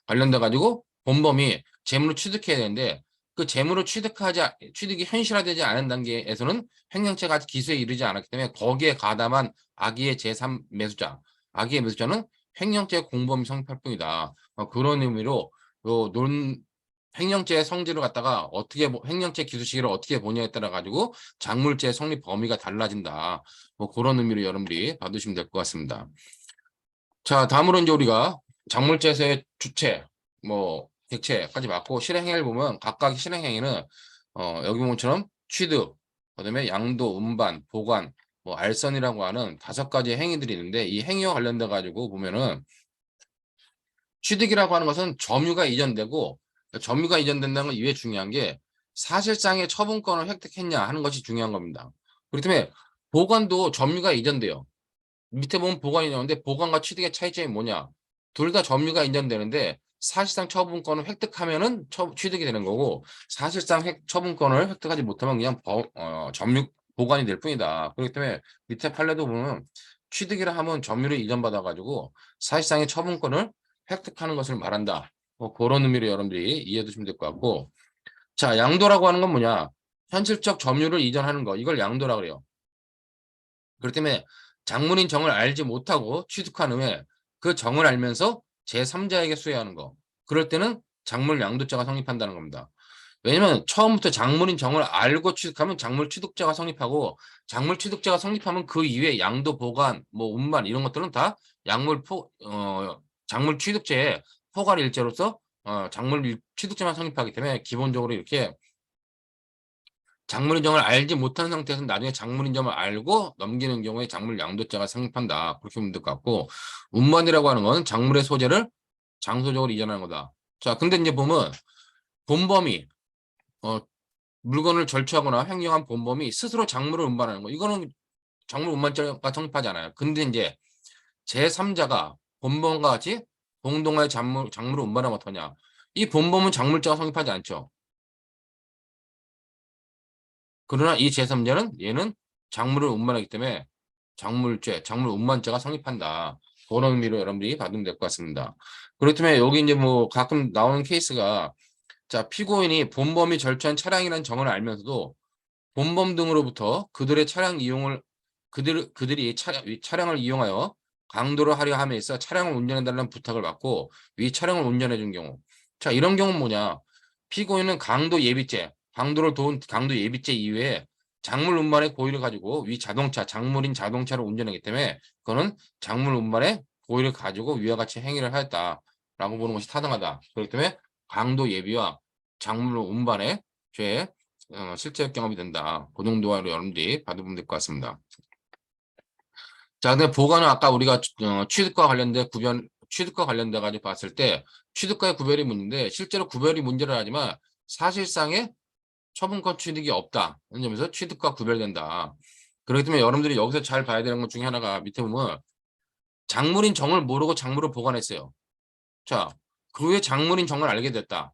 관련돼 가지고 본범이 재물을 취득해야 되는데 그 재물을 취득이 현실화되지 않은 단계에서는 횡령죄가 아직 기수에 이르지 않았기 때문에 거기에 가담한 악의의 제3 매수자, 악의의 매수자는 횡령죄 공범이 성립할 뿐이다. 그런 의미로 횡령죄의 성질을 갖다가 횡령죄 기수 시기를 어떻게 보냐에 따라 가지고 작물죄 성립 범위가 달라진다. 뭐 그런 의미로 여러분들이 받으시면 될 것 같습니다. 자, 다음으로 이제 우리가 작물죄에서의 주체, 뭐 객체까지 맞고 실행행위를 보면 각각의 실행행위는 여기 보면 처럼 취득, 그다음에 양도, 운반, 보관, 뭐 알선이라고 하는 5가지 행위들이 있는데 이 행위와 관련돼 가지고 보면은 취득이라고 하는 것은 점유가 이전되고 점유가 이전된다는 건 이외에 중요한 게 사실상의 처분권을 획득했냐 하는 것이 중요한 겁니다. 그렇기 때문에 보관도 점유가 이전돼요. 밑에 보면 보관이 나오는데 보관과 취득의 차이점이 뭐냐? 둘 다 점유가 인정되는데 사실상 처분권을 획득하면은 취득이 되는 거고 사실상 처분권을 획득하지 못하면 그냥 점유 보관이 될 뿐이다. 그렇기 때문에 밑에 판례도 보면 취득이라 하면 점유를 이전받아 가지고 사실상의 처분권을 획득하는 것을 말한다. 뭐 그런 의미로 여러분들이 이해해 두시면 될 것 같고 자 양도라고 하는 건 뭐냐? 현실적 점유를 이전하는 거 이걸 양도라 그래요. 그렇기 때문에 장문인 정을 알지 못하고 취득한 후에 그 정을 알면서 제3자에게 수여하는 거. 그럴 때는 작물 양도죄가 성립한다는 겁니다. 왜냐면 처음부터 작물인 정을 알고 취득하면 작물 취득자가 성립하고 작물 취득자가 성립하면 그 이외에 양도 보관, 뭐 운반 이런 것들은 다 작물 취득죄의 포괄 일죄로서 작물 취득자만 성립하기 때문에 기본적으로 이렇게 작물인정을 알지 못한 상태에서 나중에 작물인정을 알고 넘기는 경우에 작물 양도죄가 성립한다. 그렇게 보면 될 것 같고 운반이라고 하는 건 작물의 소재를 장소적으로 이전하는 거다. 자, 근데 이제 보면 본범이 어, 물건을 절취하거나 횡령한 본범이 스스로 작물을 운반하는 거. 이거는 작물 운반죄가 성립하지 않아요. 근데 이제 제3자가 본범과 같이 공동의 작물을 운반하면 어떠냐. 이 본범은 작물죄가 성립하지 않죠. 그러나 이 제3자는 얘는 작물을 운반하기 때문에 작물죄, 작물 운반죄가 성립한다. 그런 의미로 여러분들이 받으면 될 것 같습니다. 그렇기 때문에 여기 이제 뭐 가끔 나오는 케이스가 자 피고인이 본범이 절취한 차량이라는 정을 알면서도 본범 등으로부터 그들의 차량 이용을 그들이 차량을 이용하여 강도를 하려 함에 있어 차량을 운전해달라는 부탁을 받고 위 차량을 운전해 준 경우 자 이런 경우는 뭐냐 피고인은 강도 예비죄 강도를 도운 강도 예비죄 이외에 작물 운반의 고의를 가지고 위 자동차 작물인 자동차를 운전하기 때문에 그거는 작물 운반의 고의를 가지고 위와 같이 행위를 하였다라고 보는 것이 타당하다. 그렇기 때문에 강도 예비와 작물 운반의 죄에 실제 경험이 된다. 그 정도로 여러분들이 받으면 될 것 같습니다. 자, 근데 보관은 아까 우리가 취득과 관련돼 가지고 봤을 때 취득과의 구별이 문제인데 실제로 구별이 문제를 하지만 사실상의 처분권 취득이 없다. 이런 점에서 취득과 구별된다. 그렇기 때문에 여러분들이 여기서 잘 봐야 되는 것 중에 하나가 밑에 보면 작물인 정을 모르고 작물을 보관했어요. 자, 그 후에 작물인 정을 알게 됐다.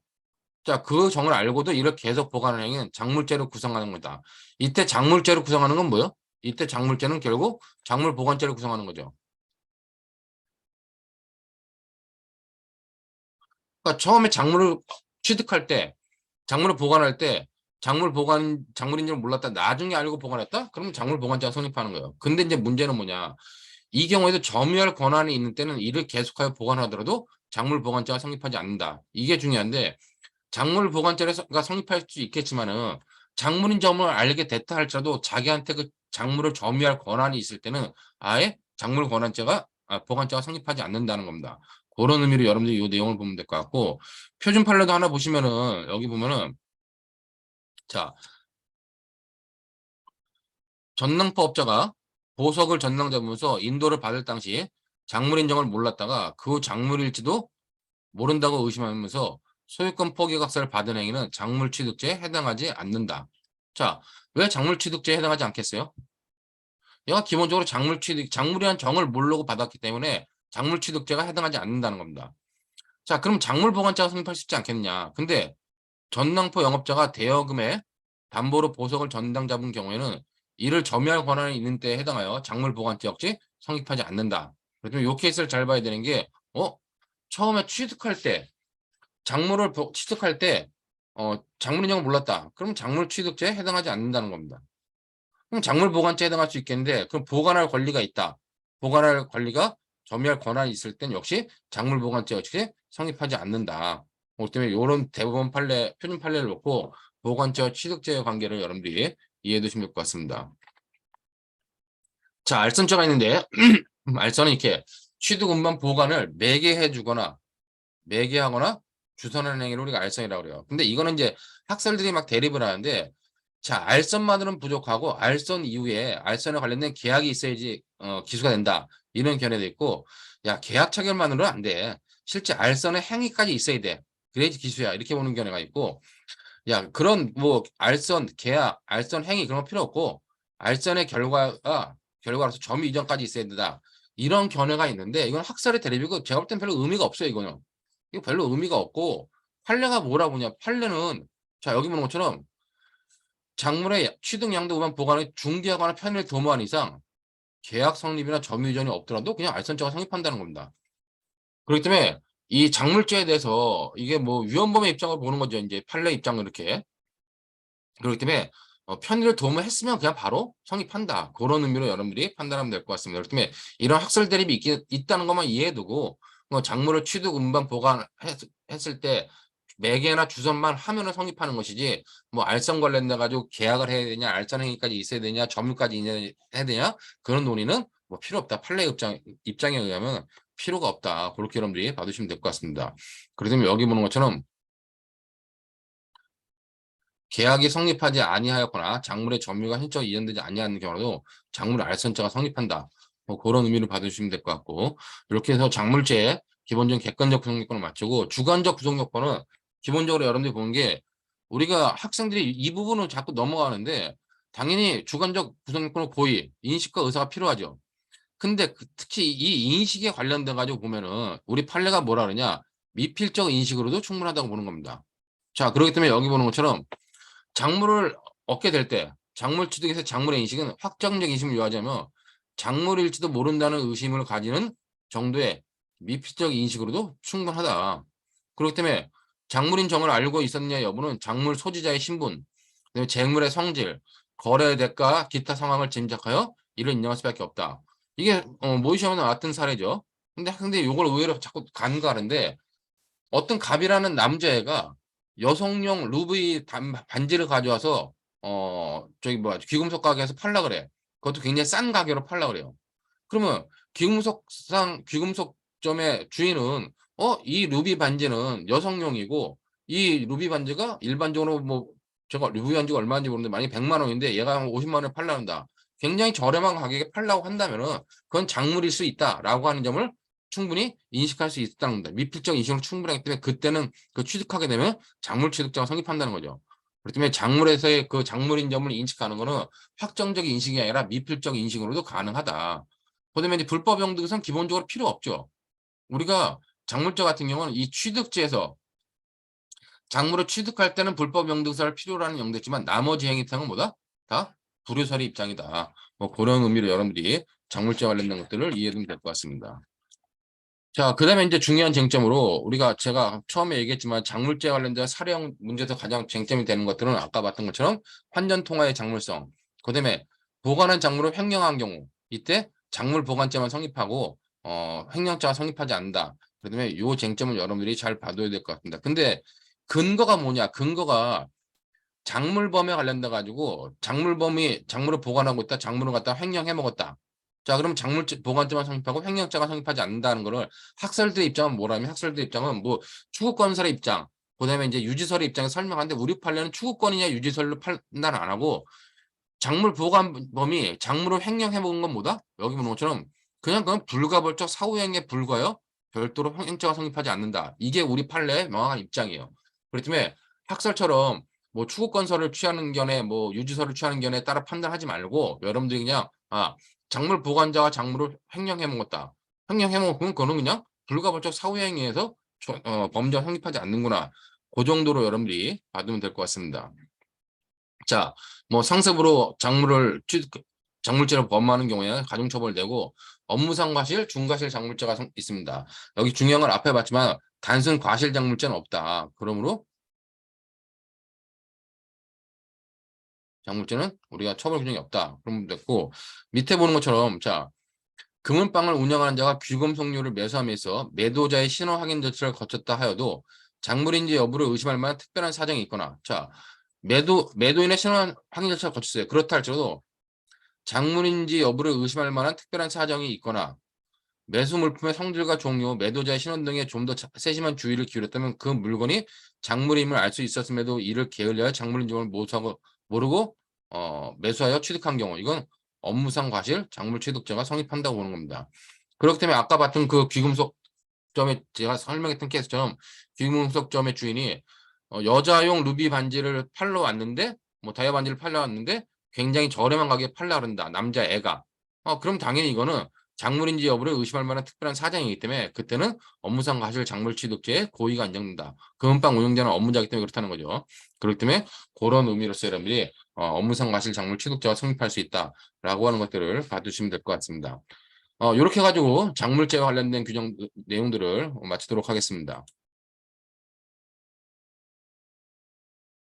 자, 그 정을 알고도 이를 계속 보관하는 행위는 작물죄로 구성하는 거다. 이때 작물죄로 구성하는 건 뭐예요? 이때 작물죄는 결국 작물 보관죄로 구성하는 거죠. 그러니까 처음에 작물을 취득할 때, 작물을 보관할 때, 작물인 줄 몰랐다. 나중에 알고 보관했다? 그러면 작물 보관죄가 성립하는 거예요. 근데 이제 문제는 뭐냐? 이 경우에도 점유할 권한이 있는 때는 이를 계속하여 보관하더라도 작물 보관죄가 성립하지 않는다. 이게 중요한데 작물 보관죄가 성립할 수 있겠지만은 작물인 점을 알게 됐다 할지라도 자기한테 그 작물을 점유할 권한이 있을 때는 아예 보관죄가 성립하지 않는다는 겁니다. 그런 의미로 여러분들이 이 내용을 보면 될 것 같고 표준 판례도 하나 보시면은 여기 보면은 자 전당포업자가 보석을 전당 잡으면서 인도를 받을 당시 작물 인정을 몰랐다가 그 작물일지도 모른다고 의심하면서 소유권 포기각서를 받은 행위는 작물취득죄에 해당하지 않는다. 자, 왜 작물취득죄에 해당하지 않겠어요? 얘가 기본적으로 작물이란 정을 모르고 받았기 때문에 작물취득죄가 해당하지 않는다는 겁니다. 자, 그럼 작물보관자가 성립할 수 있지 않겠냐. 근데 전당포 영업자가 대여금에 담보로 보석을 전당 잡은 경우에는 이를 점유할 권한이 있는 때에 해당하여 작물보관자 역시 성립하지 않는다. 그래서 이 케이스를 잘 봐야 되는 게 처음에 취득할 때 작물을 취득할 때 작물 인정을 몰랐다. 그럼 작물 취득죄에 해당하지 않는다는 겁니다. 그럼 작물 보관죄에 해당할 수 있겠는데 그럼 보관할 권리가 있다. 보관할 권리가 점유할 권한이 있을 땐 역시 작물 보관죄 역시 성립하지 않는다. 그렇기 때문에 이런 대법원 판례, 표준 판례를 놓고 보관죄와 취득죄의 관계를 여러분들이 이해해 두시면 될 것 같습니다. 자, 알선죄가 있는데 알선은 이렇게 취득 운반 보관을 매개해 주거나 매개하거나 주선하는 행위를 우리가 알선이라고 그래요. 근데 이거는 이제 학설들이 막 대립을 하는데 자, 알선만으로는 부족하고 알선 이후에 알선에 관련된 계약이 있어야지 기수가 된다. 이런 견해도 있고 야, 계약 체결만으로는 안 돼. 실제 알선의 행위까지 있어야 돼. 그래야지 기수야. 이렇게 보는 견해가 있고 야, 그런 뭐 알선, 계약, 알선 행위 그런 거 필요 없고 알선의 결과로서 점유 이전까지 있어야 된다. 이런 견해가 있는데 이건 학설의 대립이고 제가 볼 땐 별로 의미가 없어요. 이거는. 이거 별로 의미가 없고 판례가 뭐라 보냐. 판례는 자, 여기 보는 것처럼 작물의 취득 양도 우만 보관을 중개하거나 편의를 도모한 이상 계약 성립이나 점유 이전이 없더라도 그냥 알선죄가 성립한다는 겁니다. 그렇기 때문에 이 작물죄에 대해서 이게 뭐 위헌범의 입장을 보는 거죠. 이제 판례 입장을 이렇게. 그렇기 때문에 편의를 도모했으면 그냥 바로 성립한다. 그런 의미로 여러분들이 판단하면 될 것 같습니다. 그렇기 때문에 이런 학설 대립이 있다는 것만 이해해두고 작물을 취득, 운반, 보관했을 때 매개나 주선만 하면은 성립하는 것이지 뭐 알선 관련돼 가지고 계약을 해야 되냐, 알선 행위까지 있어야 되냐, 점유까지 해야 되냐 그런 논의는 뭐 필요 없다. 판례 입장에 의하면 필요가 없다. 그렇게 여러분들이 봐주시면 될 것 같습니다. 그러면 여기 보는 것처럼 계약이 성립하지 아니하였거나 작물의 점유가 현저히 이전되지 아니하는 경우도 작물 알선죄가 성립한다. 뭐 그런 의미를 받으시면 될 것 같고 이렇게 해서 작물죄의 기본적인 객관적 구성 요건을 맞추고 주관적 구성 요건은 기본적으로 여러분들이 보는 게 우리가 학생들이 이 부분을 자꾸 넘어가는데 당연히 주관적 구성 요건은 고의, 인식과 의사가 필요하죠. 근데 특히 이 인식에 관련돼 가지고 보면은 우리 판례가 뭐라 그러냐 미필적 인식으로도 충분하다고 보는 겁니다. 자, 그렇기 때문에 여기 보는 것처럼 작물을 얻게 될 때 작물 취득에서 작물의 인식은 확정적 인식을 요하자면 작물일지도 모른다는 의심을 가지는 정도의 미필적 인식으로도 충분하다. 그렇기 때문에 작물인 정을 알고 있었냐 여부는 작물 소지자의 신분, 그다음에 재물의 성질, 거래 대가, 기타 상황을 짐작하여 이를 인정할 수밖에 없다. 이게 모의 시험에 나왔던 사례죠. 근데 이걸 의외로 자꾸 간과하는데 어떤 갑이라는 남자애가 여성용 루비 반지를 가져와서 저기 뭐야 귀금속 가게에서 팔라 그래. 그것도 굉장히 싼 가격으로 팔라 그래요. 그러면 귀금속점의 주인은 이 루비 반지는 여성용이고 이 루비 반지가 일반적으로 뭐 제가 루비 반지가 얼마인지 모르는데 만약에 100만 원인데 얘가 한 50만 원에 팔라는다. 굉장히 저렴한 가격에 팔라고 한다면은 그건 작물일 수 있다라고 하는 점을 충분히 인식할 수 있다는 겁니다. 미필적 인식으로 충분하기 때문에 그때는 그 취득하게 되면 작물 취득자가 성립한다는 거죠. 그렇기 때문에 작물에서의 그 작물인 점을 인식하는 거는 확정적 인식이 아니라 미필적 인식으로도 가능하다. 그다음에 이제 불법 영득은 기본적으로 필요 없죠. 우리가 작물자 같은 경우는 이 취득지에서 작물을 취득할 때는 불법 영득서를 필요로 하는 영도지만 나머지 행위상은 뭐다? 다 불효설의 입장이다. 뭐 그런 의미로 여러분들이 작물자 관련된 것들을 이해하면 될 것 같습니다. 자, 그다음에 이제 중요한 쟁점으로 제가 처음에 얘기했지만 작물제 관련된 사례형 문제에서 가장 쟁점이 되는 것들은 아까 봤던 것처럼 환전 통화의 작물성, 그다음에 보관한 작물을 횡령한 경우 이때 작물 보관죄만 성립하고 횡령죄가 성립하지 않는다. 그다음에 요 쟁점을 여러분들이 잘 봐둬야 될 것 같습니다. 근데 근거가 뭐냐? 근거가 작물범에 관련돼 가지고 작물범이 작물을 보관하고 있다. 작물을 갖다 횡령해 먹었다. 자, 그럼 작물 보관죄만 성립하고 횡령죄가 성립하지 않는다는 거를 학설들의 입장은 뭐라면 학설들의 입장은 뭐 추구권설의 입장, 그다음에 이제 유지설의 입장에 설명하는데 우리 판례는 추구권이냐 유지설로 판단을 안 하고 작물 보관범이 작물을 횡령해 먹은 건 뭐다? 여기 보는 것처럼 그건 불가벌적 사후행위에 불과하여 별도로 형량죄가 성립하지 않는다. 이게 우리 판례의 명확한 입장이에요. 그렇기 때문에 학설처럼 뭐 추구건설을 취하는 견해, 뭐 유지설을 취하는 견해에 따라 판단하지 말고 여러분들이 그냥 작물 보관자가 작물을 횡령해 먹었다. 횡령해 먹으면 그거는 그냥 불가벌적 사후행위에서 범죄가 성립하지 않는구나. 그 정도로 여러분들이 받으면 될 것 같습니다. 자, 뭐 상습으로 작물죄로 범하는 경우에 가중처벌 내고 업무상 과실, 중과실 작물죄가 있습니다. 여기 중요한 건 앞에 봤지만 단순 과실 작물죄는 없다. 그러므로 작물죄는 우리가 처벌 규정이 없다. 그러면 됐고 밑에 보는 것처럼 자, 금은방을 운영하는 자가 귀금 석류를 매수함에 있어 매도자의 신원 확인 절차를 거쳤다 하여도 작물인지 여부를 의심할 만한 특별한 사정이 있거나 자, 매도인의 신원 확인 절차를 거쳤어요. 그렇다 할지라도 작물인지 여부를 의심할 만한 특별한 사정이 있거나 매수 물품의 성질과 종류, 매도자의 신원 등에 좀 더 세심한 주의를 기울였다면 그 물건이 작물임을 알 수 있었음에도 이를 게을리하여 작물인지 모르고 매수하여 취득한 경우 이건 업무상 과실, 작물 취득죄가 성립한다고 보는 겁니다. 그렇기 때문에 아까 봤던 그 귀금속점에 제가 설명했던 케이스처럼 귀금속점의 주인이 여자용 루비 반지를 팔러 왔는데 뭐 다이아 반지를 팔러 왔는데 굉장히 저렴한 가격에 팔려 그런다. 남자애가. 그럼 당연히 이거는 작물인지 여부를 의심할 만한 특별한 사정이기 때문에 그때는 업무상 과실 작물 취득죄에 고의가 인정된다. 금은방 운영자는 업무자이기 때문에 그렇다는 거죠. 그렇기 때문에 그런 의미로서 여러분들이 업무상 과실 작물 취득죄가 성립할 수 있다라고 하는 것들을 봐두시면 될 것 같습니다. 이렇게 해가지고 작물죄와 관련된 규정 내용들을 마치도록 하겠습니다.